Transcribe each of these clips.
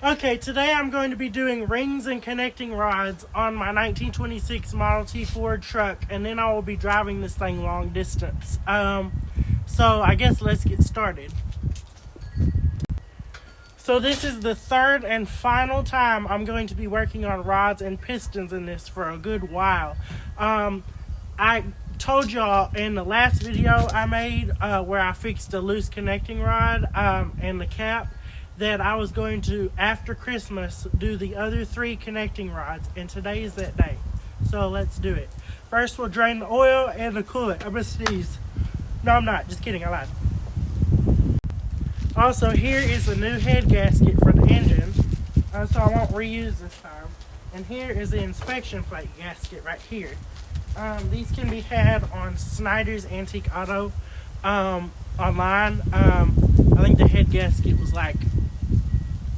Okay, today I'm going to be doing rings and connecting rods on my 1926 Model T Ford truck, and then I will be driving this thing long distance. So I guess let's get started. So this is the third and final time I'm going to be working on rods and pistons in this for a good while. I told y'all in the last video I made where I fixed the loose connecting rod and the cap that I was going to, after Christmas, do the other 3 connecting rods, and today is that day. So let's do it. First we'll drain the oil and the coolant. I'm gonna sneeze. No, I'm not. Just kidding. I lied. Also, here is a new head gasket for the engine, so I won't reuse this time. And here is the inspection plate gasket right here. These can be had on Snyder's Antique Auto online. I think the head gasket was like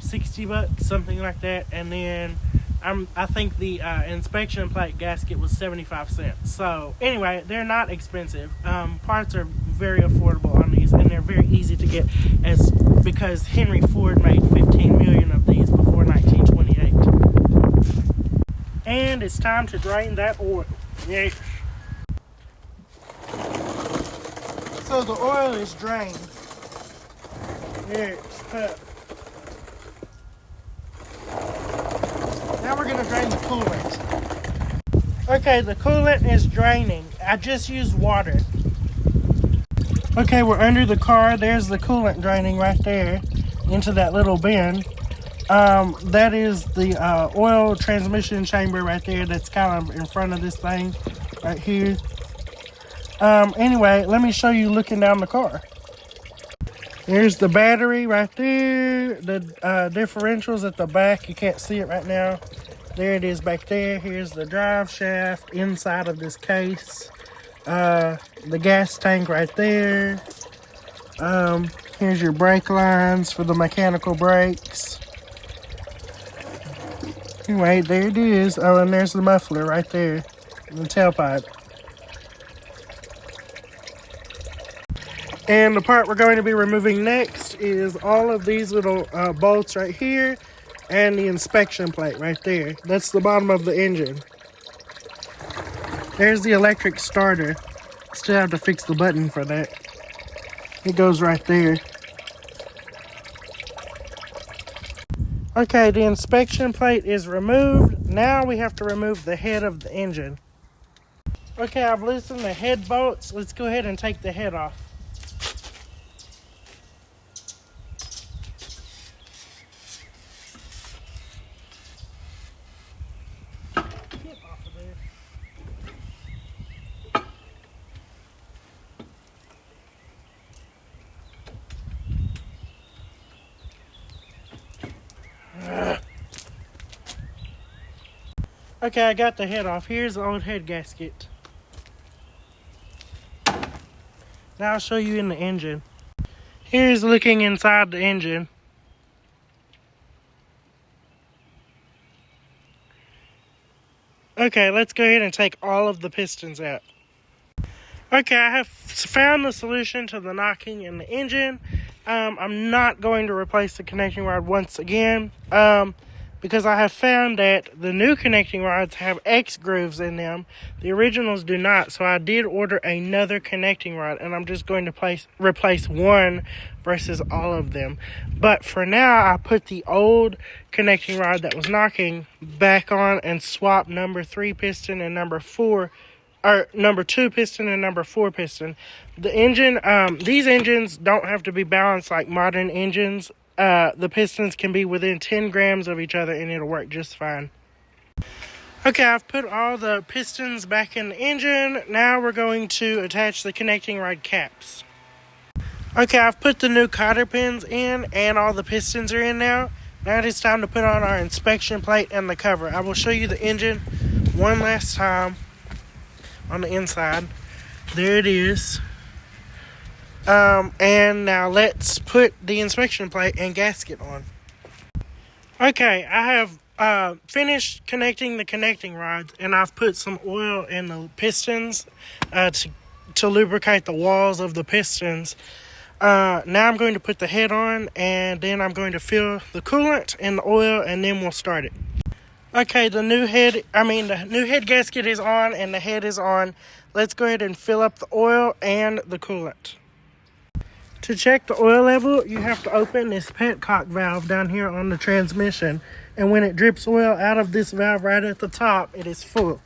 $60, something like that, and then I think the inspection plate gasket was 75 cents. So anyway, they're not expensive. Parts are very affordable on these, and they're very easy to get, because Henry Ford made 15 million of these before 1928. And it's time to drain that oil. Yes. So the oil is drained. There it's cut. Now we're going to drain the coolant. Okay, the coolant is draining. I just used water. Okay, we're under the car. There's the coolant draining right there into that little bin. That is the oil transmission chamber right there that's kind of in front of this thing right here. Anyway, let me show you looking down the car. There's the battery right there. The differentials at the back. You can't see it right now. There it is back there. Here's the drive shaft inside of this case. The gas tank right there. Here's your brake lines for the mechanical brakes. Anyway, there it is. Oh, and there's the muffler right there. The tailpipe. And the part we're going to be removing next is all of these little bolts right here and the inspection plate right there. That's the bottom of the engine. There's the electric starter. Still have to fix the button for that. It goes right there. Okay, the inspection plate is removed. Now we have to remove the head of the engine. Okay, I've loosened the head bolts. Let's go ahead and take the head off. Okay, I got the head off. Here's the old head gasket. Now I'll show you in the engine. Here's looking inside the engine. Okay, let's go ahead and take all of the pistons out. Okay, I have found the solution to the knocking in the engine. I'm not going to replace the connecting rod once again. Because I have found that the new connecting rods have X grooves in them. The originals do not, so I did order another connecting rod, and I'm just going to replace one versus all of them. But for now, I put the old connecting rod that was knocking back on and swapped number 3 piston and number 2 piston and number 4 piston. The engine, these engines don't have to be balanced like modern engines. The pistons can be within 10 grams of each other and it'll work just fine. Okay, I've put all the pistons back in the engine. Now we're going to attach the connecting rod caps. Okay, I've put the new cotter pins in and all the pistons are in now. Now it is time to put on our inspection plate and the cover. I will show you the engine one last time on the inside. There it is. And now let's put the inspection plate and gasket on. Okay, I have finished connecting the connecting rods, and I've put some oil in the pistons to lubricate the walls of the pistons. Now I'm going to put the head on, and then I'm going to fill the coolant and the oil, and then we'll start it. Okay, the new head gasket is on and the head is on. Let's go ahead and fill up the oil and the coolant. To check the oil level, you have to open this petcock valve down here on the transmission. And when it drips oil out of this valve right at the top, it is full.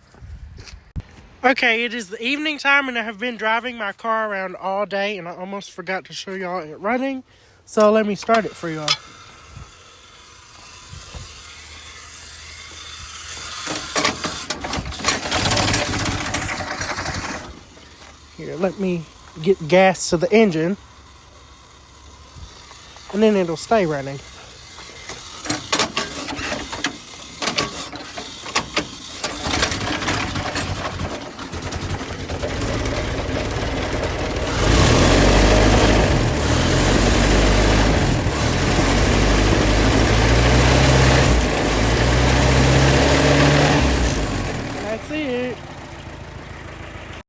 Okay, it is the evening time and I have been driving my car around all day and I almost forgot to show y'all it running. So let me start it for y'all. Here, let me get gas to the engine. And then it'll stay running. That's it.